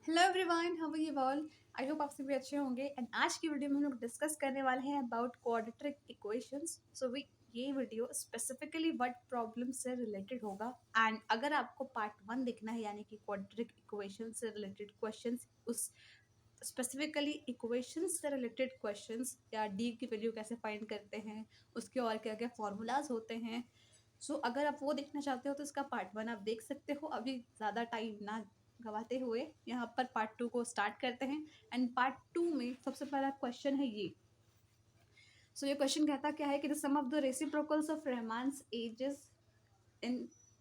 Hello everyone, how are you all. I hope आप सभी अच्छे होंगे। एंड आज की वीडियो में हम लोग डिस्कस करने वाले हैं अबाउट क्वाड्रेटिक इक्वेशंस। ये वीडियो स्पेसिफिकली व्हाट प्रॉब्लम से रिलेटेड होगा। एंड अगर आपको पार्ट 1 देखना है, यानी कि क्वाड्रेटिक इक्वेशन से रिलेटेड क्वेश्चंस, उस स्पेसिफिकली इक्वेशंस से रिलेटेड क्वेश्चंस, या डी की वैल्यू कैसे फाइंड करते हैं, उसके और क्या क्या फॉर्मूलाज होते हैं। अगर आप वो देखना चाहते हो तो इसका पार्ट 1 आप देख सकते हो। अभी ज़्यादा टाइम ना गवाते हुए यहाँ पर पार्ट 2 को स्टार्ट करते हैं। एंड पार्ट 2 में सबसे पहला क्वेश्चन है ये। ये क्वेश्चन कहता क्या है कि the sum of the reciprocals of Rahman's ages in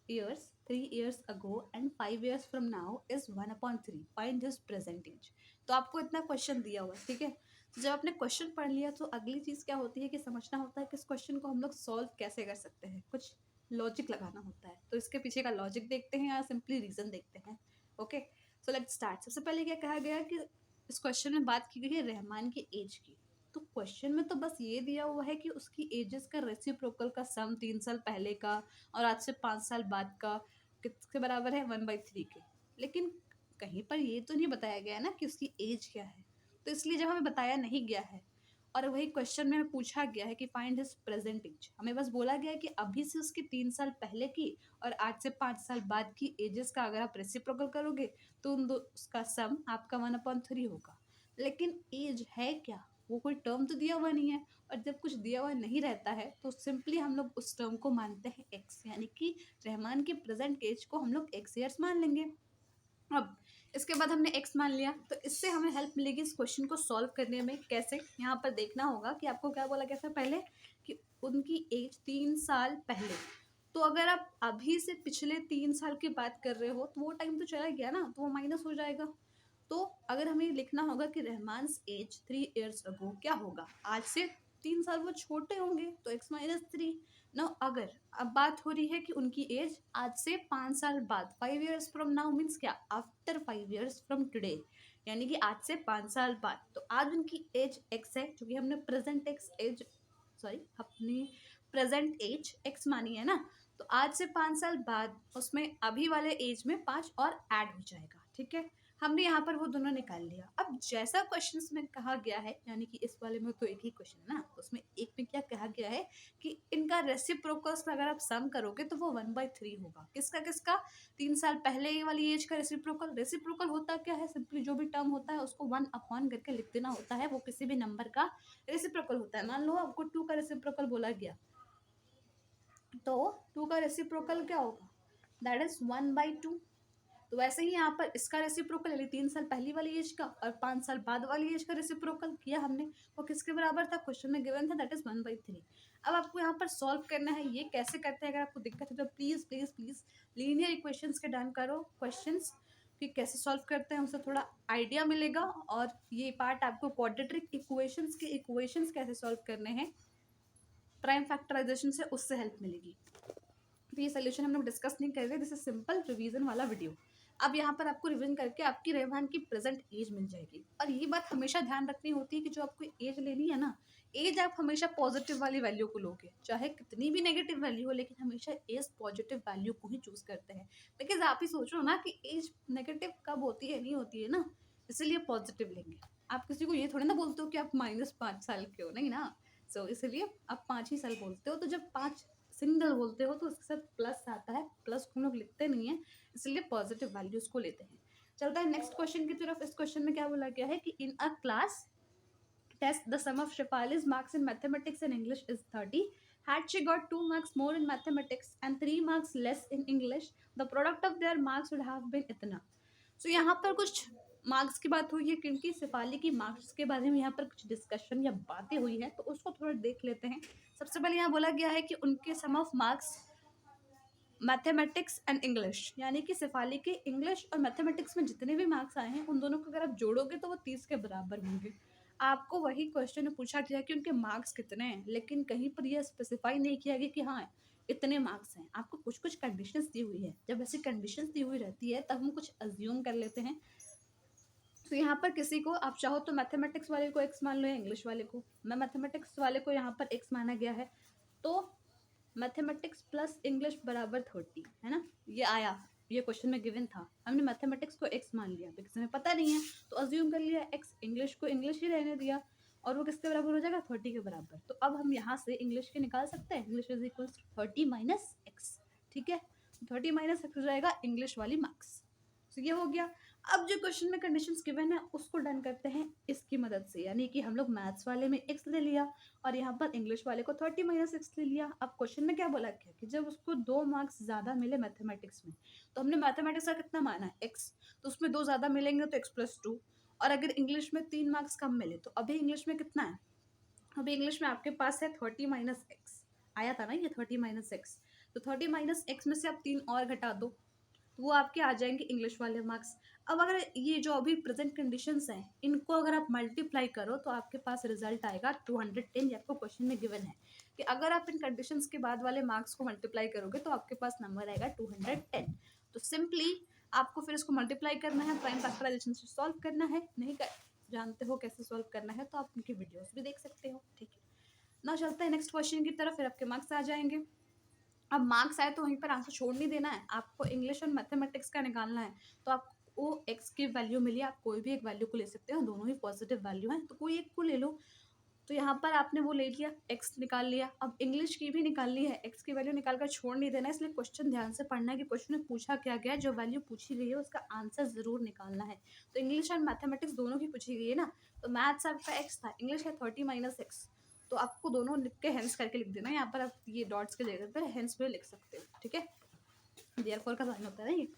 years 3 years ago and 5 years from now is 1/3, find his present age। तो आपको इतना क्वेश्चन दिया हुआ है, ठीक है। तो जब आपने क्वेश्चन पढ़ लिया तो अगली चीज़ क्या होती है कि समझना होता है कि इस क्वेश्चन को हम लोग सॉल्व कैसे कर सकते हैं। कुछ लॉजिक लगाना होता है, तो इसके पीछे का लॉजिक देखते हैं या सिंपली रीजन देखते हैं। Okay, so let's start. सबसे पहले क्या कहा गया कि इस क्वेश्चन में बात की गई है रहमान की एज की। तो क्वेश्चन में तो बस ये दिया हुआ है कि उसकी एजेस का रेसिप्रोकल का सम 3 साल पहले का और आज से 5 साल बाद का किसके बराबर है, 1/3 के। लेकिन कहीं पर ये तो नहीं बताया गया है ना कि उसकी एज क्या है। तो इसलिए जब हमें बताया नहीं गया है और वही क्वेश्चन में हमें पूछा गया है कि फाइंड हिज प्रेजेंट एज, हमें बस बोला गया है कि अभी से उसकी 3 साल पहले की और आज से 5 साल बाद की एजेस का अगर आप रेसिप्रोकल करोगे तो उन दो उसका सम आपका 1/3 होगा। लेकिन एज है क्या, वो कोई टर्म तो दिया हुआ नहीं है। और जब कुछ दिया हुआ नहीं रहता है तो सिंपली हम लोग उस टर्म को मानते हैं एक्स, यानी कि रहमान की प्रेजेंट एज को हम लोग एक्स ईयर्स मान लेंगे। अब इसके बाद हमने एक्स मान लिया तो इससे हमें हेल्प मिलेगी इस क्वेश्चन को सॉल्व करने में। कैसे, यहाँ पर देखना होगा कि आपको क्या बोला गया था पहले कि उनकी एज 3 साल पहले। तो अगर आप अभी से पिछले 3 साल की बात कर रहे हो तो वो टाइम तो चला गया ना, तो वो माइनस हो जाएगा। तो अगर हमें लिखना होगा कि रहमान्स एज 3 years अगो क्या होगा, आज से 3 साल वो छोटे होंगे तो x-3। ना अगर अब बात हो रही है कि उनकी एज आज से 5 साल बाद, 5 years फ्रॉम नाउ मीन्स क्या, आफ्टर 5 years फ्रॉम टुडे, यानी कि आज से 5 साल बाद। तो आज उनकी एज एक्स है, क्योंकि हमने प्रेजेंट एक्स एज अपनी प्रेजेंट एज एक्स मानी है ना। तो आज से 5 साल बाद उसमें अभी वाले एज में 5 और ऐड हो जाएगा, ठीक है। हमने यहाँ पर वो दोनों निकाल लिया। अब जैसा क्वेश्चन में कहा गया है, यानी कि इस वाले में तो एक ही क्वेश्चन है ना, तो उसमें एक में क्या कहा गया है कि इनका रेसिप्रोकल्स अगर आप सम करोगे तो वो 1/3 होगा। किसका किसका, 3 साल पहले वाली एज का रेसिप्रोकल। रेसिप्रोकल होता क्या है, सिंपली जो भी टर्म होता है उसको 1 अपॉन करके लिख देना होता है। वो किसी भी नंबर का रेसिप्रोकल होता है। मान लो आपको 2 का रेसिप्रोकल बोला गया, तो 2 का रेसिप्रोकल क्या होगा, दैट इज 1/2। तो वैसे ही यहाँ पर इसका रेसिप्रोकल, यानी 3 साल पहली वाली एज का और 5 साल बाद वाली एज का रेसिप्रोकल किया हमने। वो किसके बराबर था, क्वेश्चन में गिवन था, दैट इज 1/3। अब आपको यहाँ पर सॉल्व करना है। ये कैसे करते हैं, अगर आपको दिक्कत है तो please please please linear equations के डन करो क्वेश्चंस, कि कैसे सॉल्व करते हैं, उससे थोड़ा आइडिया मिलेगा। और ये पार्ट आपको क्वाड्रेटिक इक्वेशंस के इक्वेशंस कैसे सॉल्व करने हैं प्राइम फैक्टराइजेशन से, उससे हेल्प मिलेगी। तो ये सोल्यूशन हम लोग डिस्कस नहीं कर रहे, दिस इज सिंपल रिवीजन वाला वीडियो। अब यहाँ पर आपको रिवीजन करके आपकी रहमान की प्रेजेंट एज मिल जाएगी। और ये बात हमेशा ध्यान रखनी होती है कि जो आपको एज लेनी है ना, एज आप हमेशा पॉजिटिव वाली वैल्यू को लोगे, चाहे कितनी भी नेगेटिव वैल्यू हो, लेकिन हमेशा एज पॉजिटिव वैल्यू को ही चूज करते हैं। बिकॉज आप ही सोचो ना कि एज नेगेटिव कब होती है, नहीं होती है ना, इसलिए पॉजिटिव लेंगे। आप किसी को ये थोड़ी ना बोलते हो कि आप -5 साल के हो, नहीं ना। इसलिए आप 5 ही साल बोलते हो। तो जब 5 सिंगल बोलते हो तो उसके साथ प्लस आता है, प्लस को हम लोग लिखते नहीं है, इसलिए पॉजिटिव वैल्यूज को लेते हैं। चलता है नेक्स्ट क्वेश्चन की तरफ। इस क्वेश्चन में क्या बोला गया है कि in a class test the sum of शेफाली's marks in mathematics and English is 30. Had she got 2 marks more in mathematics and 3 marks less in English, the product of their marks would have been इतना। यहाँ पर कुछ marks की बात हुई है, क्योंकि शेफाली की मार्क्स के बारे में यहाँ पर कुछ डिस्कशन या बातें हुई है, तो उसको थोड़ा देख लेते हैं। सबसे पहले यहाँ बोला गया है कि उनके sum of marks mathematics and English, यानी कि शेफाली के इंग्लिश और मैथमेटिक्स में जितने भी मार्क्स आए हैं उन दोनों को अगर आप जोड़ोगे तो वो 30 के बराबर होंगे। आपको वही क्वेश्चन में पूछा गया कि उनके मार्क्स कितने हैं, लेकिन कहीं पर यह स्पेसिफाई नहीं किया गया कि हाँ इतने मार्क्स हैं। आपको कुछ कुछ कंडीशंस दी हुई है। जब ऐसी कंडीशंस दी हुई रहती है तब हम कुछ अज्यूम कर लेते हैं। तो यहाँ पर किसी को आप चाहो तो मैथमेटिक्स वाले को एक्स मान लो या इंग्लिश वाले को। मैं मैथमेटिक्स वाले को यहाँ पर एक्स माना गया है, तो मैथमेटिक्स प्लस इंग्लिश बराबर 30 है ना, ये आया। ये क्वेश्चन में गिवन था, हमने मैथमेटिक्स को एक्स मान लिया बिकॉज हमें पता नहीं है, तो अज्यूम कर लिया एक्स, इंग्लिश को इंग्लिश ही रहने दिया, और वो किसके बराबर हो जाएगा 30 के बराबर। तो अब हम यहाँ से इंग्लिश के निकाल सकते हैं, English is equal 30 minus x. ठीक है, 30 माइनस एक्स हो जाएगा इंग्लिश वाली मार्क्स। तो ये हो गया। अब जो क्वेश्चन में कंडीशंस गिवन है उसको डन करते हैं इसकी मदद से, यानी कि हम लोग मैथ्स वाले में एक्स ले लिया और यहाँ पर इंग्लिश वाले को 30 माइनस एक्स ले लिया। अब क्वेश्चन में क्या बोला गया कि जब उसको 2 मार्क्स ज़्यादा मिले मैथमेटिक्स में, तो हमने मैथमेटिक्स का कितना माना है एक्स, तो उसमें 2 ज़्यादा मिलेंगे तो x+2, और अगर इंग्लिश में 3 मार्क्स कम मिले तो अभी इंग्लिश में कितना है, अभी इंग्लिश में आपके पास है 30 माइनस एक्स, आया था ना ये 30 माइनस एक्स, तो 30 माइनस एक्स में से आप 3 और घटा दो तो वो आपके आ जाएंगे इंग्लिश वाले मार्क्स। अब अगर ये जो अभी प्रेजेंट कंडीशंस हैं इनको अगर आप मल्टीप्लाई करो तो आपके पास रिजल्ट आएगा 210। ये आपको क्वेश्चन में गिवन है कि अगर आप इन कंडीशंस के बाद वाले मार्क्स को मल्टीप्लाई करोगे तो आपके पास नंबर आएगा 210। तो सिंपली आपको फिर इसको मल्टीप्लाई करना है, प्राइम फैक्टराइजेशन से सॉल्व करना है। नहीं कर जानते हो कैसे सॉल्व करना है तो आप उनकी वीडियोस भी देख सकते हो। ठीक है, ना चलते हैं नेक्स्ट क्वेश्चन की तरफ, फिर आपके मार्क्स आ जाएंगे। अब मार्क्स आए तो वहीं पर आंसर छोड़ नहीं देना है, आपको इंग्लिश और मैथमेटिक्स का निकालना है। तो आपको एक्स की वैल्यू मिली, आप कोई भी एक वैल्यू को ले सकते हो, दोनों ही पॉजिटिव वैल्यू हैं तो कोई एक को ले लो। तो यहाँ पर आपने वो ले लिया, एक्स निकाल लिया। अब इंग्लिश की भी निकालनी है, एक्स की वैल्यू निकाल कर छोड़ नहीं देना, इसलिए क्वेश्चन ध्यान से पढ़ना है कि क्वेश्चन में पूछा क्या गया है, जो वैल्यू पूछी गई है उसका आंसर जरूर निकालना है। तो इंग्लिश और मैथमेटिक्स दोनों की पूछी गई है ना, तो मैथ्स आपका एक्स था, इंग्लिश है 30 माइनस एक्स, तो आपको दोनों लिख के हेंस करके लिख देना। यहाँ पर आप ये डॉट्स के जगह पर हेंस भी लिख सकते हो। ठीक है, देयरफॉर का साइन होता है ना ये,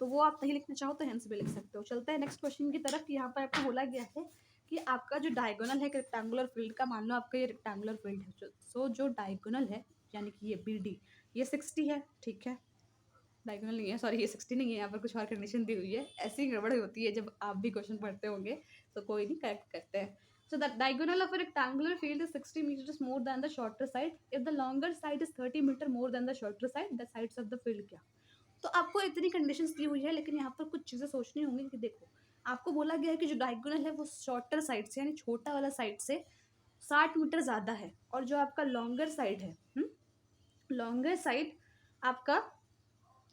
तो वो आप नहीं लिखना चाहो तो हेंस भी लिख सकते हो। चलते हैं नेक्स्ट क्वेश्चन की तरफ। यहाँ पर आपको बोला गया है कि आपका जो डायगोनल है रेक्टेंगुलर फील्ड का, मान लो आपका ये रेक्टेंगुलर फील्ड है, सो जो डायगोनल है यानी कि ये BD ये 60 है। ठीक है, डायगोनल नहीं है, सॉरी ये 60 नहीं है, यहाँ पर कुछ और कंडीशन दी हुई है, ऐसी गड़बड़ होती है जब आप भी क्वेश्चन पढ़ते होंगे, तो कोई नहीं, करेक्ट करते हैं। So the diagonal of a rectangular field is 60 meters more than the shorter side. If the longer side is 30 meter more than the shorter side, the sides of the field क्या? तो आपको इतनी conditions दी हुई है, लेकिन यहाँ पर कुछ चीज़ें सोचनी होंगी कि देखो आपको बोला गया है कि जो डायगोनल है वो शॉर्टर साइड से यानी छोटा वाला साइड से 60 मीटर ज़्यादा है, और जो आपका लॉन्गर साइड है, लॉन्गर साइड आपका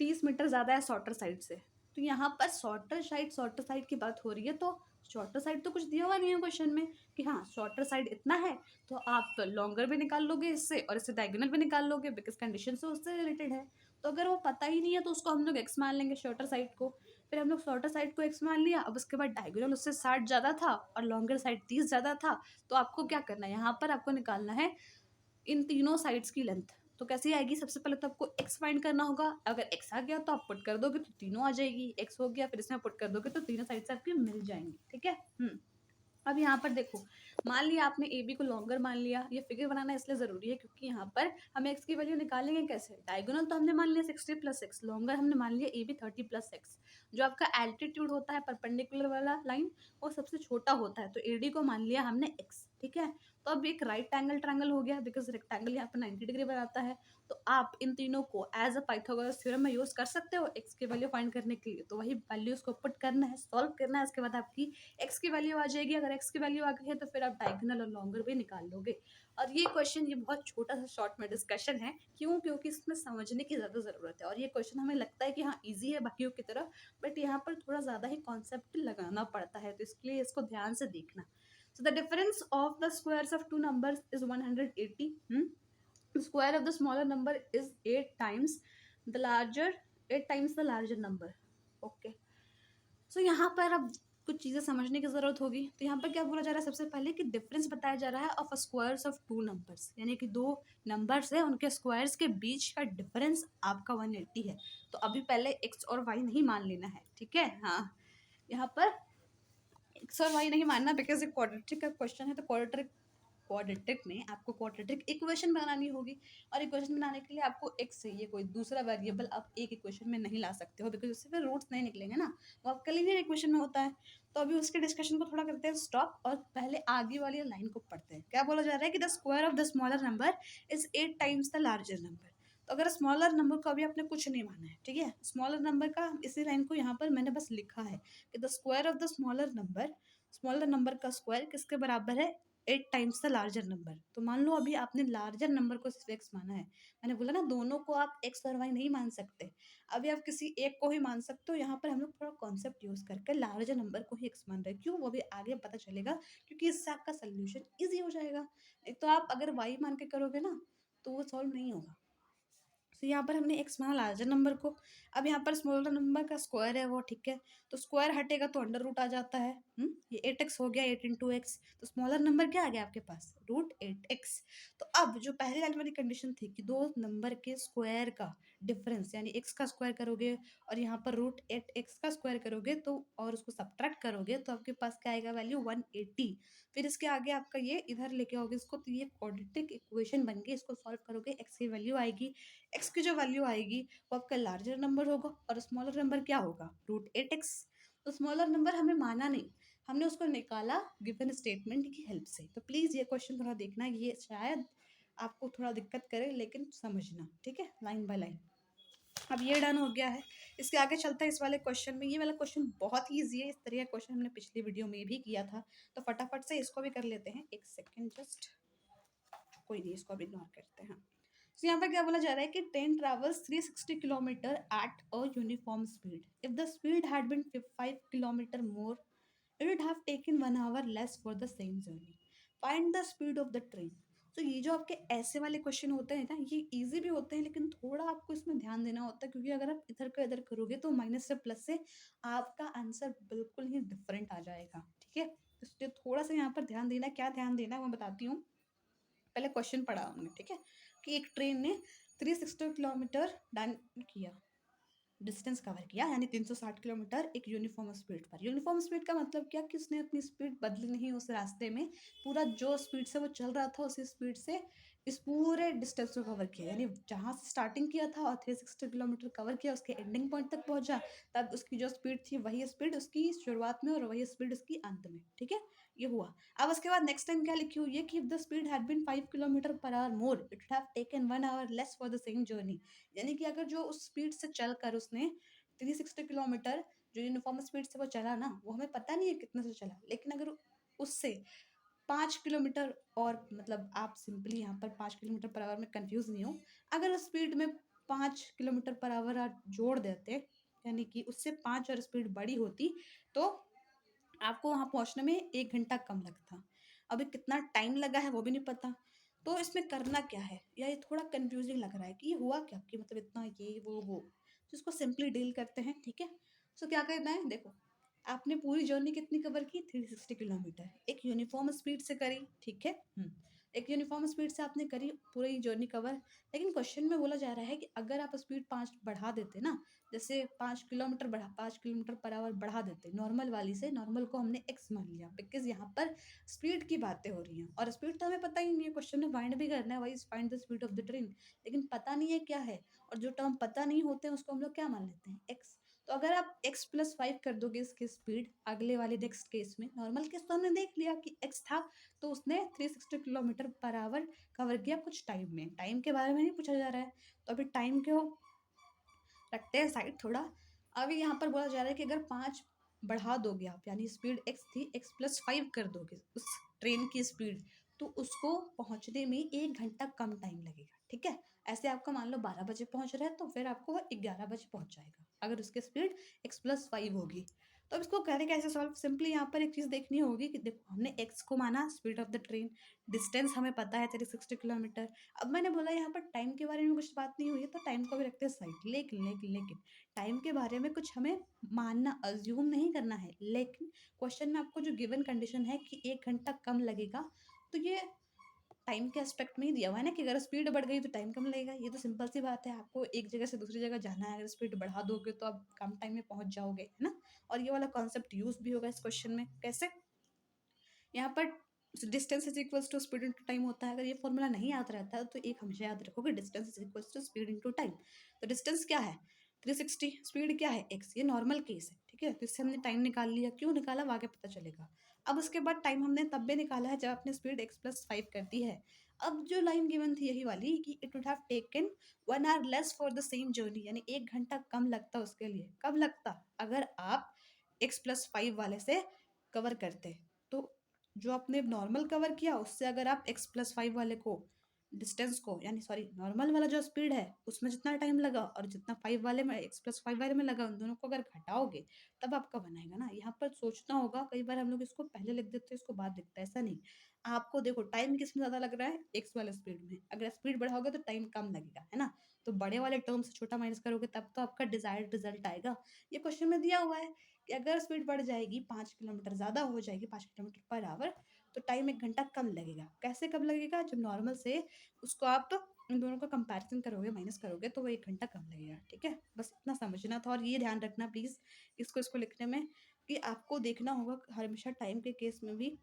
30 मीटर ज़्यादा है शॉर्टर साइड से। तो यहाँ पर शॉर्टर साइड की बात हो रही है, तो शॉर्टर साइड तो कुछ दिया हुआ नहीं है क्वेश्चन में कि हाँ शॉर्टर साइड इतना है, तो आप लॉन्गर भी निकाल लोगे इससे और इससे डायगोनल भी निकाल लोगे बिकॉज कंडीशन से उससे रिलेटेड है। तो अगर वो पता ही नहीं है तो उसको हम लोग एक्स मान लेंगे शॉर्टर साइड को, फिर हम लोग शॉर्टर साइड को एक्स मान लिया। अब उसके बाद डायगोनल उससे 60 ज़्यादा था और लॉन्गर साइड 30 ज़्यादा था, तो आपको क्या करना है, यहाँ पर आपको निकालना है इन तीनों साइड्स की लेंथ। तो कैसे आएगी, सबसे पहले तो आपको एक्स फाइंड करना होगा। अगर एक्स आ गया तो आप पुट कर दोगे तो तीनों आ जाएगी, एक्स हो गया फिर इसमें पुट कर दोगे तो तीनों साइड से आपकी मिल जाएंगी। ठीक है, अब यहाँ पर देखो, मान लिया आपने ए बी को लॉन्गर मान लिया, ये फिगर बनाना इसलिए ज़रूरी है क्योंकि यहाँ पर हम एक्स की वैल्यू निकालेंगे कैसे, डायगोनल तो हमने मान लिया 60 प्लस एक्स, लॉन्गर हमने मान लिया ए बी 30 प्लस एक्स। जो आपका एल्टीट्यूड होता है परपेंडिकुलर वाला लाइन वो सबसे छोटा होता है, तो ए डी को मान लिया हमने एक्स। ठीक है, तो अब एक राइट एंगल ट्रायंगल हो गया बिकॉज रेक्टेंगल यहाँ पर 90 डिग्री बनाता है। तो आप इन तीनों को एज अ पाइथागोरस थ्योरम में यूज़ कर सकते हो एक्स की वैल्यू फाइंड करने के लिए। तो वही वैल्यूज़ को पुट करना है, सॉल्व करना है, उसके बाद आपकी एक्स की वैल्यू आ जाएगी। अगर एक्स की वैल्यू आ गई है तो फिर आप डायगोनल और लॉन्गर भी निकाल लोगे। और ये क्वेश्चन ये बहुत छोटा सा शॉर्ट में डिस्कशन है, क्यों, क्योंकि इसमें समझने की ज़्यादा ज़रूरत है। और ये क्वेश्चन हमें लगता है कि हाँ ईजी है बाकियों की तरह, बट यहाँ पर थोड़ा ज़्यादा ही कॉन्सेप्ट लगाना पड़ता है, तो इसके लिए इसको ध्यान से देखना। So the difference of the squares of two numbers is 180. The square of the smaller number is 8 times the larger number. Okay. So यहाँ पर अब कुछ चीज़ें समझने की ज़रूरत होगी। तो यहाँ पर क्या बोला जा रहा है, सबसे पहले कि डिफरेंस बताया जा रहा है of squares of two numbers, यानी कि दो नंबर्स है उनके स्क्वायर्स के बीच का डिफरेंस आपका 180 है। तो अभी पहले एक्स और वाई नहीं मान लेना है, ठीक है। हाँ, यहाँ पर एक्स और वाई नहीं मानना बिकॉज ये क्वाड्रेटिक का क्वेश्चन है, तो क्वाड्रेटिक में आपको क्वाड्रेटिक इक्वेशन बनानी होगी, और इक्वेशन बनाने के लिए आपको एक्स चाहिए, कोई दूसरा वेरिएबल आप एक इक्वेशन में नहीं ला सकते हो बिकॉज उससे फिर रूट्स नहीं निकलेंगे ना, वो आपका लीनियर इक्वेशन में होता है। तो अभी उसके डिस्कशन को थोड़ा करते हैं स्टॉप, और पहले आगे वाली लाइन को पढ़ते हैं। क्या बोला जा रहा है कि the square of the smaller number is 8 times the larger number. तो अगर स्मॉलर नंबर को अभी आपने कुछ नहीं माना है, ठीक है, स्मॉलर नंबर का इसी लाइन को यहाँ पर मैंने बस लिखा है कि the square of the smaller number का स्क्वायर किसके बराबर है, 8 टाइम्स द लार्जर नंबर। तो मान लो अभी आपने लार्जर नंबर को सिर्फ एक्स माना है, मैंने बोला ना दोनों को आप एक्स और वाई नहीं मान सकते, अभी आप किसी एक को ही मान सकते हो। यहाँ पर हम लोग थोड़ा कॉन्सेप्ट यूज करके लार्जर नंबर को ही एक्स मान रहे हैं, क्यों वो भी आगे पता चलेगा, क्योंकि इससे आपका सोल्यूशन ईजी हो जाएगा। एक तो आप अगर वाई मान के करोगे ना तो वो सॉल्व नहीं होगा। तो यहाँ पर हमने एक्स माना लार्जर नंबर को। अब यहाँ पर स्मॉलर नंबर का स्क्वायर है वो, ठीक है, तो स्क्वायर हटेगा तो अंडर रूट आ जाता है। ये 8x हो गया, 8 × x, तो स्मॉलर नंबर क्या आ गया आपके पास, √8x। तो अब जो पहले वाली वाली कंडीशन थी कि दो नंबर के स्क्वायर का डिफरेंस, यानी x का स्क्वायर करोगे और यहाँ पर √8x का स्क्वायर करोगे तो और उसको सब्ट्रैक्ट करोगे तो आपके पास क्या आएगा वैल्यू 180। फिर इसके आगे आपका ये इधर लेके आओगे इसको, तो ये क्वाड्रेटिक इक्वेशन बन गई। इसको सॉल्व करोगे x की वैल्यू आएगी, x की जो वैल्यू आएगी वो आपका लार्जर नंबर होगा और स्मॉलर नंबर क्या होगा, √8x। तो स्मॉलर नंबर हमें माना नहीं, हमने उसको निकाला गिवन स्टेटमेंट की हेल्प से। तो प्लीज़ ये क्वेश्चन थोड़ा देखना, ये शायद आपको थोड़ा दिक्कत करे लेकिन समझना, ठीक है, लाइन बाय लाइन। अब ये डन हो गया है, इसके आगे चलता है इस वाले क्वेश्चन में। ये वाला क्वेश्चन बहुत ही ईजी है, इस तरह का क्वेश्चन हमने पिछली वीडियो में भी किया था, तो फटाफट से इसको भी कर लेते हैं। एक सेकेंड जस्ट, कोई नहीं, इसको भी इग्नोर करते हैं। तो यहाँ पर क्या बोला जा रहा है कि train travels 360 kilometre at a uniform speed, if the speed had been 5 kilometre more it would have taken 1 hour less for the same journey, find the speed of the train. तो ये जो आपके ऐसे वाले क्वेश्चन होते हैं ना, ये इजी भी होते हैं लेकिन थोड़ा आपको इसमें ध्यान देना होता है, क्योंकि अगर आप इधर का इधर करोगे तो माइनस से प्लस से आपका आंसर बिल्कुल ही डिफरेंट आ जाएगा, ठीक है। इसलिए थोड़ा सा यहाँ पर ध्यान देना, क्या ध्यान देना है मैं बताती हूँ। पहले क्वेश्चन पढ़ा हमने, ठीक है, कि एक ट्रेन ने 360 किलोमीटर डन किया, डिस्टेंस कवर किया, यानी 360 किलोमीटर एक यूनिफॉर्म स्पीड पर। यूनिफॉर्म स्पीड का मतलब क्या कि उसने अपनी स्पीड बदली नहीं उस रास्ते में, पूरा जो स्पीड से वो चल रहा था उसी स्पीड से इस पूरे डिस्टेंस को कवर किया, यानी जहाँ से स्टार्टिंग किया था और 360 किलोमीटर कवर किया उसके एंडिंग पॉइंट तक पहुंचा, तब उसकी जो स्पीड थी वही स्पीड उसकी शुरुआत में और वही स्पीड उसकी अंत में, ठीक है, ये हुआ। अब उसके बाद नेक्स्ट टाइम क्या लिखी हुई है कि if the speed had been 5 kilometre per hour more it would have taken 1 hour less for the same journey. यानी कि अगर जो उस स्पीड से चलकर उसने 360 किलोमीटर जो यूनिफॉर्म स्पीड से वो चला ना, वो हमें पता नहीं है कितने से चला, लेकिन अगर उससे 5 किलोमीटर और, मतलब आप सिंपली यहाँ पर 5 किलोमीटर पर आवर में कंफ्यूज नहीं हो, अगर उस स्पीड में 5 किलोमीटर पर आवर आप जोड़ देते, यानी कि उससे 5 और स्पीड बड़ी होती, तो आपको वहाँ पहुँचने में 1 घंटा कम लगता। अभी कितना टाइम लगा है वो भी नहीं पता। तो इसमें करना क्या है, या ये थोड़ा कंफ्यूजिंग लग रहा है कि ये हुआ क्या, कि मतलब इतना ये वो, तो इसको सिंपली डील करते हैं, ठीक है। सो क्या करना है, देखो आपने पूरी जर्नी कितनी कवर की, 360 किलोमीटर एक यूनिफॉर्म स्पीड से करी, ठीक है। एक यूनिफॉर्म स्पीड से आपने करी पूरी जर्नी कवर, लेकिन क्वेश्चन में बोला जा रहा है कि अगर आप स्पीड 5 बढ़ा देते ना, जैसे 5 किलोमीटर पर आवर बढ़ा देते नॉर्मल वाली से, नॉर्मल को हमने एक्स मान लिया बिकॉज यहाँ पर स्पीड की बातें हो रही हैं और स्पीड तो हमें पता ही नहीं है, क्वेश्चन में फाइंड भी करना है, why find the speed of the train, लेकिन पता नहीं है क्या है, और जो टर्म पता नहीं होते हैं उसको हम लोग क्या मान लेते हैं, एक्स। तो अगर आप x+5 कर दोगे इसकी स्पीड, अगले वाले नेक्स्ट केस में, नॉर्मल केस तो हमने देख लिया कि x था, तो उसने 360 किलोमीटर पर आवर कवर किया कुछ टाइम में, टाइम के बारे में नहीं पूछा जा रहा है, तो अभी टाइम क्यों रखते हैं साइड थोड़ा। अभी यहाँ पर बोला जा रहा है कि अगर 5 बढ़ा दोगे आप, यानी स्पीड x थी, x+5 कर दोगे उस ट्रेन की स्पीड, तो उसको पहुँचने में 1 घंटा कम टाइम लगेगा, ठीक है। ऐसे आपका मान लो 12 बजे पहुँच रहा है तो फिर आपको वो 11 बजे पहुँच जाएगा अगर उसकी स्पीड x+5 होगी। तो अब इसको करें कैसे सॉल्व, सिंपली यहाँ पर एक चीज़ देखनी होगी कि देखो हमने x को माना speed of the train, distance हमें पता है 360 किलोमीटर। अब मैंने बोला यहाँ पर टाइम के बारे में कुछ बात नहीं हुई है तो टाइम को भी रखते हैं साइड, लेकिन टाइम के बारे में कुछ हमें मानना अज्यूम नहीं करना है, लेकिन क्वेश्चन में आपको जो गिवन कंडीशन है कि 1 घंटा कम लगेगा, तो ये टाइम के एस्पेक्ट में ही दिया हुआ है ना कि अगर स्पीड बढ़ गई तो टाइम कम लगेगा, ये तो सिंपल सी बात है। आपको एक जगह से दूसरी जगह जाना है, अगर स्पीड बढ़ा दोगे तो आप कम टाइम में पहुंच जाओगे, है ना। और ये वाला कॉन्सेप्ट यूज भी होगा इस क्वेश्चन में, कैसे, यहाँ पर distance is equals to speed into time होता है। अगर ये फॉर्मूला नहीं याद रहता है तो एक हमेशा याद रखोगे, distance is equals to speed into time. तो डिस्टेंस क्या है 360, स्पीड क्या है x, ये नॉर्मल केस है, ठीक है। तो इससे हमने टाइम निकाल लिया, क्यों निकाला वो आगे पता चलेगा। अब उसके बाद टाइम हमने तब भी निकाला है जब आपने स्पीड x+5 कर दी है। अब जो लाइन गिवन थी यही वाली कि it would have taken 1 hour less for the same journey, यानी 1 घंटा कम लगता उसके लिए। कब लगता, अगर आप x+5 वाले से कवर करते, तो जो आपने नॉर्मल कवर किया उससे अगर आप x+5 वाले को डिस्टेंस को यानी सॉरी नॉर्मल वाला जो स्पीड है उसमें जितना टाइम लगा और जितना 5 वाले में x+5 वाले में लगा उन दोनों को अगर घटाओगे तब आपका बनाएगा ना। यहाँ पर सोचना होगा, कई बार हम लोग इसको पहले लिख देते हैं इसको बाद लिखते हैं, ऐसा नहीं। आपको देखो टाइम किसमें ज़्यादा लग रहा है, एक्स वाले स्पीड में। अगर स्पीड बढ़ाओगे तो टाइम कम लगेगा, है ना। तो बड़े वाले टर्म से छोटा माइनस करोगे तब तो आपका डिजायर्ड रिजल्ट आएगा। ये क्वेश्चन में दिया हुआ है कि अगर स्पीड बढ़ जाएगी 5 किलोमीटर ज़्यादा हो जाएगी 5 किलोमीटर पर आवर तो टाइम 1 घंटा कम लगेगा। कैसे कम लगेगा, जब नॉर्मल से उसको आप इन दोनों का कंपैरिजन करोगे माइनस करोगे तो वो 1 घंटा कम लगेगा। ठीक है, बस इतना समझना था और ये ध्यान रखना प्लीज़ इसको इसको लिखने में कि आपको देखना होगा हमेशा टाइम के केस में भी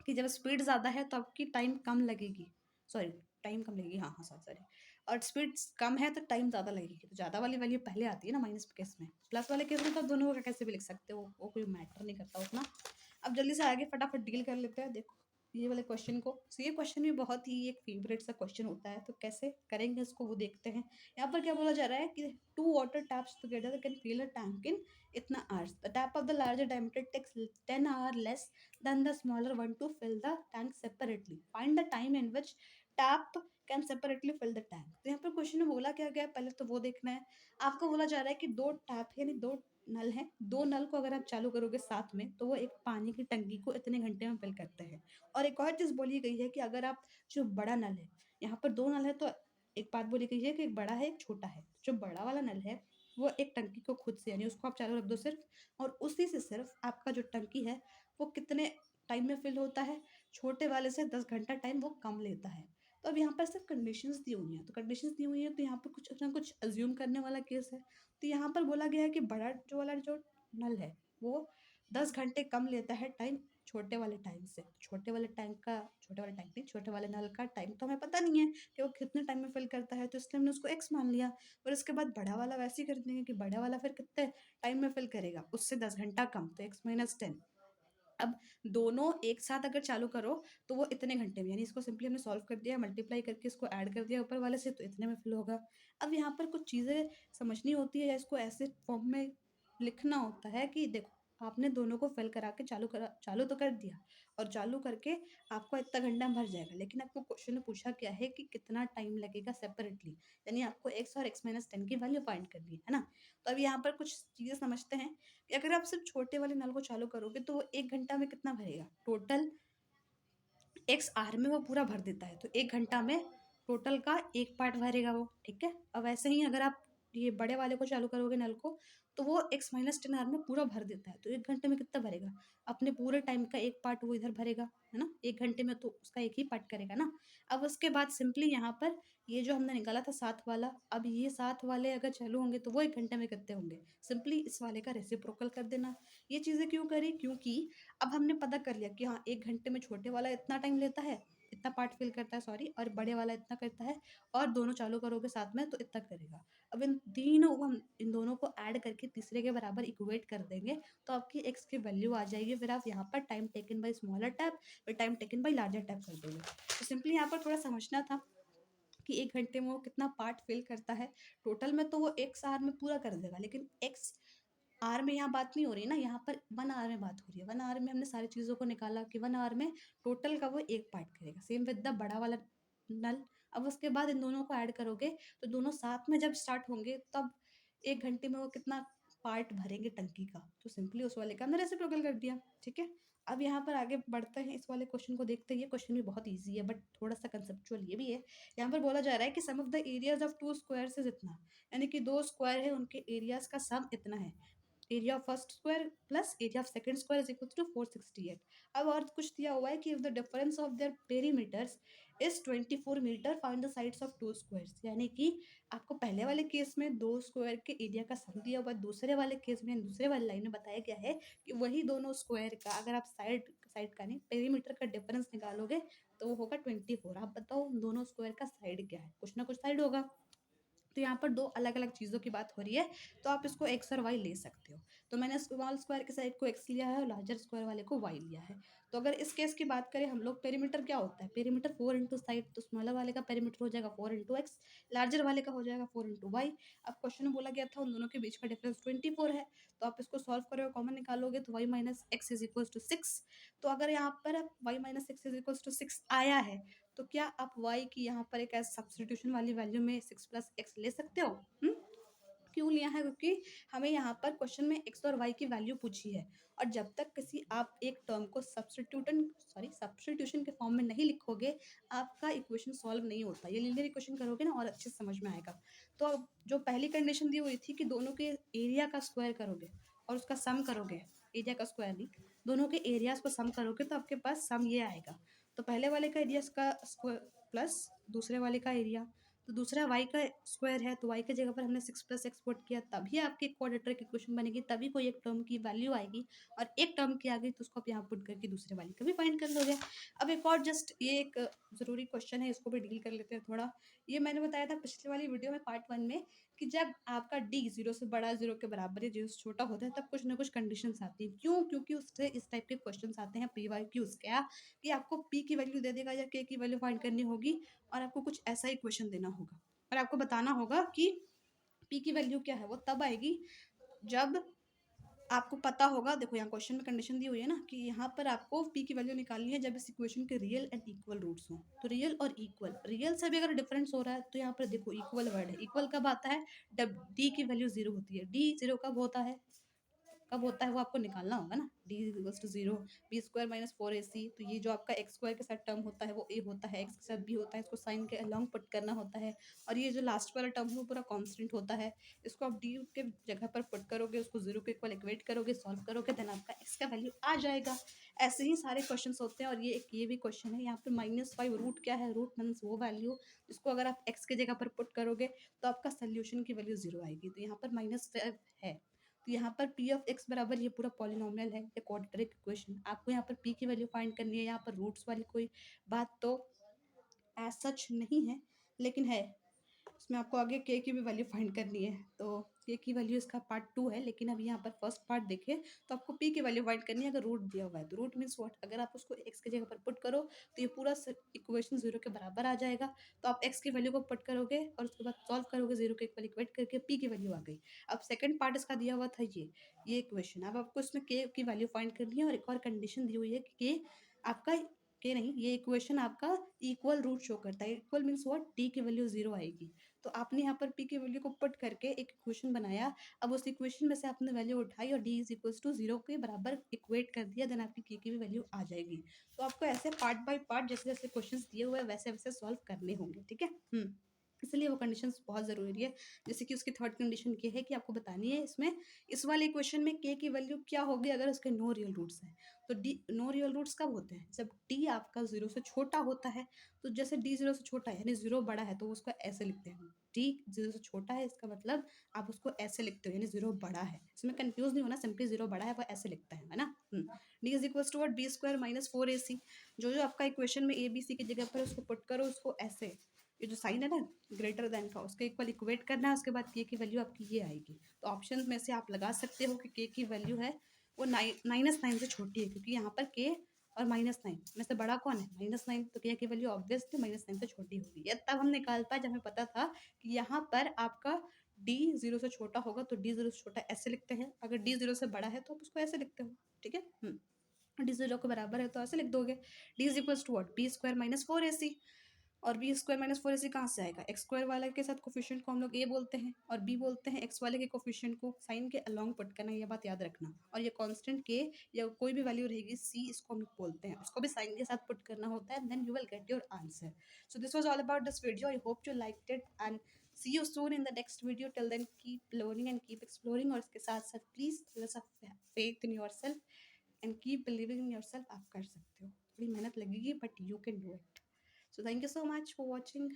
कि जब स्पीड ज़्यादा है तो आपकी टाइम कम लगेगी। सॉरी, टाइम कम लगेगी, हाँ हाँ सॉरी सॉरी। और स्पीड कम है तो टाइम ज़्यादा लगेगी, तो ज़्यादा वाली वैल्यू पहले आती है ना माइनस केस में। प्लस वाले केस में तो दोनों का कैसे भी लिख सकते हो, वो कोई मैटर नहीं करता उतना। अब जल्दी से आगे फटाफट डील कर लेते हैं। देखो ये वाले क्वेश्चन को, तो ये क्वेश्चन भी बहुत ही एक फेवरेट सा क्वेश्चन होता है, तो कैसे करेंगे इसको वो देखते हैं। यहाँ पर क्या बोला जा रहा है कि two water taps together can fill a tank in इतना hours. The tap of the larger diameter takes 10 hour less than the smaller one to fill the tank separately. Find the time in which tap can separately fill the tank. तो यहाँ पर question में बोला क्या गया है पहले तो वो देखना है। आपको बोला जा रहा है कि दो टैप यानी दो नल हैं, दो नल को अगर आप चालू करोगे साथ में तो वो एक पानी की टंकी को इतने घंटे में फिल करते हैं। और एक और चीज़ बोली गई है कि अगर आप जो बड़ा नल है, यहाँ पर दो नल है तो एक बात बोली गई है कि एक बड़ा है एक छोटा है। जो बड़ा वाला नल है वो एक टंकी को खुद से यानी उसको आप चालू रख दो सिर्फ, और उसी से सिर्फ आपका जो टंकी है वो कितने टाइम में फिल होता है, छोटे वाले से 10 घंटा टाइम वो कम लेता है। तो अब यहाँ पर सिर्फ कंडीशंस दी हुई हैं, तो कंडीशंस दी हुई हैं तो यहाँ पर कुछ ना कुछ अज्यूम करने वाला केस है। तो यहाँ पर बोला गया है कि बड़ा जो वाला जो नल है वो 10 घंटे कम लेता है टाइम छोटे वाले टाइम से। छोटे वाले टैंक का, छोटे वाले टैंक नहीं, छोटे वाले नल का टाइम तो हमें पता नहीं है कि वो कितने टाइम में फिल करता है, तो इसलिए हमने उसको एक्स मान लिया। और उसके बाद बड़ा वाला वैसे ही कर देंगे कि बड़ा वाला फिर कितने टाइम में फिल करेगा, उससे 10 घंटा कम, तो x-10। अब दोनों एक साथ अगर चालू करो तो वो इतने घंटे में, यानी इसको सिंपली हमने सॉल्व कर दिया, मल्टीप्लाई करके इसको ऐड कर दिया ऊपर वाले से तो इतने में फिल होगा। अब यहाँ पर कुछ चीज़ें समझनी होती है या इसको ऐसे फॉर्म में लिखना होता है कि देखो आपने दोनों को फिल करा के चालू तो कर दिया और चालू करके आपको इतना घंटा भर जाएगा, लेकिन आपको क्वेश्चन में पूछा क्या है कि कितना टाइम लगेगा सेपरेटली, यानी आपको एक्स और x-10 की वैल्यू फाइंड करनी है ना। तो अब यहाँ पर कुछ चीज़ें समझते हैं कि अगर आप सिर्फ छोटे वाले नल को चालू करोगे तो वो 1 घंटा में कितना भरेगा, टोटल एक्स आर में वो पूरा भर देता है, तो 1 घंटा में टोटल का एक पार्ट भरेगा वो। ठीक है, अब ऐसे ही अगर आप ये बड़े वाले को चालू करोगे नल को तो वो x-10 आर में पूरा भर देता है, तो 1 घंटे में कितना भरेगा, अपने पूरे टाइम का एक पार्ट वो इधर भरेगा, है ना। 1 घंटे में तो उसका एक ही पार्ट करेगा ना। अब उसके बाद सिंपली यहाँ पर ये जो हमने निकाला था 7 वाला, अब ये 7 वाले अगर चालू होंगे तो वो 1 घंटे में कितने होंगे, सिंपली इस वाले का रेसिप्रोकल कर देना। ये चीज़ें क्यों करी, क्योंकि अब हमने पता कर लिया कि हाँ 1 घंटे में छोटे वाला इतना टाइम लेता है, इतना पार्ट फिल करता है सॉरी, और बड़े वाला इतना करता है, और दोनों चालू करोगे साथ में तो इतना करेगा। अब इन तीनों को हम इन दोनों को ऐड करके तीसरे के बराबर इक्वेट कर देंगे तो आपकी एक्स की वैल्यू आ जाएगी। फिर आप यहाँ पर time taken by smaller tap फिर time taken by larger tap कर दोगे। तो सिंपली यहाँ पर थोड़ा समझना था कि 1 घंटे में वो कितना पार्ट फिल करता है। टोटल में तो वो एक्स आर में पूरा कर देगा, लेकिन एक्स आर में यहाँ बात नहीं हो रही है ना, यहाँ पर 1 आवर में बात हो रही है। 1 आवर में हमने सारी चीज़ों को निकाला कि 1 आवर में टोटल का वो एक पार्ट करेगा। सेम विद द बड़ा वाला नल। अब उसके बाद इन दोनों को ऐड करोगे तो दोनों साथ में जब स्टार्ट होंगे तब 1 घंटे में वो कितना पार्ट भरेंगे टंकी का, तो सिंपली उस वाले का हमने रेसिप्रोकल कर दिया। ठीक है, अब यहाँ पर आगे बढ़ते हैं, इस वाले क्वेश्चन को देखते हैं। ये क्वेश्चन भी बहुत ईजी है बट थोड़ा सा कंसेप्चुअल ये भी है। यहाँ पर बोला जा रहा है कि sum of the areas of two squares is इतना, यानी कि दो स्क्वायर है उनके एरियाज का सम इतना है। Area of first square plus area of second square is equal to 468। अब और कुछ दिया हुआ है कि if the difference of their perimeters is 24 metre find the sides of two squares, यानी कि आपको पहले वाले केस में दो स्क्वायर के एरिया का सम दिया हुआ है, दूसरे वाले केस में दूसरे वाली लाइन में बताया गया है कि वही दोनों स्क्वायर का अगर आप साइड साइड का नहीं पेरीमीटर का डिफरेंस निकालोगे तो वो होगा 24। आप बताओ दोनों स्क्वायर का साइड क्या है, कुछ ना कुछ साइड होगा। तो यहाँ पर दो अलग अलग चीज़ों की बात हो रही है, तो आप इसको एक्स और वाई ले सकते हो। तो मैंने स्मॉल स्क्वायर के साइड को एक्स लिया है और लार्जर स्क्वायर वाले को वाई लिया है। तो अगर इस केस की बात करें हम लोग, पेरीमीटर क्या होता है, पेरीमीटर 4 इंटू साइड, तो स्मॉलर वाले का पेरीमीटर हो जाएगा 4 इंटू एक्स, लार्जर वाले का हो जाएगा 4 इंटू वाई। अब क्वेश्चन में बोला गया था उन दोनों के बीच का डिफरेंस 24 है, तो आप इसको सॉल्व करोगे, कॉमन निकालोगे तो Y minus X is equal to 6। तो अगर यहाँ पर Y minus X is equal to 6 आया है, तो क्या आप y की यहाँ पर एक ऐसे सब्स्टिट्यूशन वाली वैल्यू में 6 प्लस एक्स ले सकते हो? क्यों लिया है? क्योंकि हमें यहाँ पर क्वेश्चन में एक्स और वाई की वैल्यू पूछी है, और जब तक किसी आप एक टर्म को सब्स्टिट्यूशन के फॉर्म में नहीं लिखोगे, आपका इक्वेशन सॉल्व नहीं होता। ये लीनियर इक्वेशन करोगे ना और अच्छे से समझ में आएगा। तो अब जो पहली कंडीशन दी हुई थी कि दोनों के एरिया का स्क्वायर करोगे और उसका सम करोगे, एरिया का स्क्वायर नहीं, दोनों के एरियाज को सम करोगे तो आपके पास सम ये आएगा। तो पहले वाले का एरिया का स्क्वायर प्लस दूसरे वाले का एरिया, तो दूसरा y का स्क्वायर है, तो y की जगह पर हमने 6 प्लस एक्स पुट किया, तभी आपकी क्वाड्रेटिक इक्वेशन बनेगी, तभी कोई एक टर्म की वैल्यू आएगी, और एक टर्म की आ गई तो उसको आप यहाँ पुट करके दूसरे वाले का भी फाइंड कर लोगे। अब एक और जस्ट ये एक ज़रूरी क्वेश्चन है, इसको भी डील कर लेते हैं थोड़ा। ये मैंने बताया था पिछले वाली वीडियो में पार्ट 1 में कि जब आपका d 0 से बड़ा, 0 के बराबर या 0 से छोटा होता है, तब कुछ ना कुछ कंडीशंस आती हैं। क्यों? क्योंकि उससे इस टाइप के क्वेश्चंस आते हैं पी वाई क्यूज, क्या कि आपको p की वैल्यू दे देगा या k की वैल्यू फाइंड करनी होगी, और आपको कुछ ऐसा ही क्वेश्चन देना होगा और आपको बताना होगा कि p की वैल्यू क्या है। वो तब आएगी जब आपको पता होगा, देखो यहाँ क्वेश्चन में कंडीशन दी हुई है ना कि यहाँ पर आपको p की वैल्यू निकालनी है जब इस इक्वेशन के रियल एंड इक्वल रूट्स हो। तो रियल और इक्वल, रियल से भी अगर डिफरेंस हो रहा है तो यहाँ पर देखो इक्वल वर्ड है। इक्वल कब आता है? जब d की वैल्यू 0 होती है। d 0 कब होता है? कब होता है वो आपको निकालना होगा ना। D is equals to 0, B square minus 4ac, तो ये जो आपका एक्स स्क्वायर के साथ टर्म होता है वो ए होता है, एक्स के साथ बी होता है, इसको साइन के अलॉन्ग पुट करना होता है, और ये जो लास्ट वाला टर्म है वो पूरा कांस्टेंट होता है। इसको आप डी के जगह पर पुट करोगे, उसको 0 के इक्वल इक्वेट करोगे, सॉल्व करोगे, देन आपका एक्स का वैल्यू आ जाएगा। ऐसे ही सारे क्वेश्चन होते हैं, और ये भी क्वेश्चन है। यहाँ पर -5 रूट क्या है? रूट मीन्स वो वैल्यू जिसको अगर आप एक्स की जगह पर पुट करोगे तो आपका सोल्यूशन की वैल्यू 0 आएगी। तो यहाँ पर -5 है, तो यहाँ पर पी ऑफ एक्स बराबर ये पूरा पॉलिनोमियल है, ये क्वाड्रेटिक इक्वेशन। आपको यहाँ पर पी की वैल्यू फाइंड करनी है। यहाँ पर रूट्स वाली कोई बात तो एज सच नहीं है, लेकिन है इसमें आपको आगे के की भी वैल्यू फाइंड करनी है। तो के की वैल्यू इसका पार्ट 2 है, लेकिन अब यहाँ पर फर्स्ट पार्ट देखिए, तो आपको पी की वैल्यू फाइंड करनी है। अगर रूट दिया हुआ है तो रूट मीन्स व्हाट, अगर आप उसको एक्स की जगह पर पुट करो तो ये पूरा इक्वेशन 0 के बराबर आ जाएगा। तो आप एक्स की वैल्यू को पुट करोगे और उसके बाद सॉल्व करोगे, 0 के इक्वल इक्वेट करके पी की वैल्यू आ गई। अब सेकंड पार्ट इसका दिया हुआ था ये इक्वेशन। अब आपको इसमें के की वैल्यू फाइंड करनी है, और एक और कंडीशन दी हुई है कि आपका के नहीं, ये इक्वेशन आपका इक्वल रूट शो करता है। इक्वल मीन्स व्हाट, डी की वैल्यू 0 आएगी। तो आपने यहाँ पर पी की वैल्यू को पुट करके एक इक्वेशन बनाया। अब उस इक्वेशन में से आपने वैल्यू उठाई और डी इज इक्वल्स टू 0 के बराबर इक्वेट कर दिया, देन आपकी के की भी वैल्यू आ जाएगी। तो आपको ऐसे पार्ट बाय पार्ट जैसे जैसे क्वेश्चन दिए हुए हैं वैसे वैसे सॉल्व करने होंगे, ठीक है। इसलिए वो कंडीशंस बहुत ज़रूरी है। जैसे कि उसकी थर्ड कंडीशन ये है कि आपको बतानी है इसमें, इस वाले इक्वेशन में के की वैल्यू क्या होगी अगर उसके नो रियल रूट्स हैं। तो डी नो रियल रूट्स कब होते हैं? जब डी आपका 0 से छोटा होता है। तो जैसे डी 0 से छोटा है यानी 0 बड़ा है, तो उसको ऐसे लिखते हैं। डी 0 से छोटा है, इसका मतलब आप उसको ऐसे लिखते हो, यानी 0 बड़ा है। इसमें कंफ्यूज नहीं होना, सिंपली 0 बड़ा है वो ऐसे लिखता है ना। D is equals to B square minus 4ac। जो जो आपका इक्वेशन में ए बी सी की जगह पर उसको पुट करो, उसको ऐसे, ये जो साइन है ना ग्रेटर देन का, उसके इक्वल इक्वेट करना है। उसके बाद के की वैल्यू आपकी ये आएगी। तो ऑप्शन में से आप लगा सकते हो कि के की वैल्यू है वो -9 से छोटी है, क्योंकि यहाँ पर के और -9 में से बड़ा कौन है? -9। तो के की वैल्यू ऑब्वियसली -9 से छोटी होगी। ये तब हम निकाल पाए जब हमें पता था कि यहाँ पर आपका डी 0 से छोटा होगा, तो डी 0 से छोटा ऐसे लिखते हैं। अगर डी 0 से बड़ा है तो आप उसको ऐसे लिखते हो, ठीक है। डी 0 के बराबर है तो ऐसे लिख दोगे, D is equals to what, B square minus 4ac। और बी स्क्वायर माइनस 4ac कहाँ से आएगा? एक्स स्क्वायर वाले के साथ कोफिशिएंट को हम लोग ए बोलते हैं और बी बोलते हैं। एक्स वाले के कोफिशिएंट को साइन के अलॉन्ग पुट करना, ये बात याद रखना। और ये कांस्टेंट के या कोई भी वैल्यू रहेगी सी, इसको हम लोग बोलते हैं, उसको भी साइन के साथ पुट करना होता है, then you will get your answer. So this was all about this video. I hope you liked it and see you soon in the next video. Till then keep learning and keep exploring, और इसके साथ साथ please faith in yourself and keep believing in yourself. आप कर सकते हो, थोड़ी मेहनत लगेगी but you can do it. So thank you so much for watching.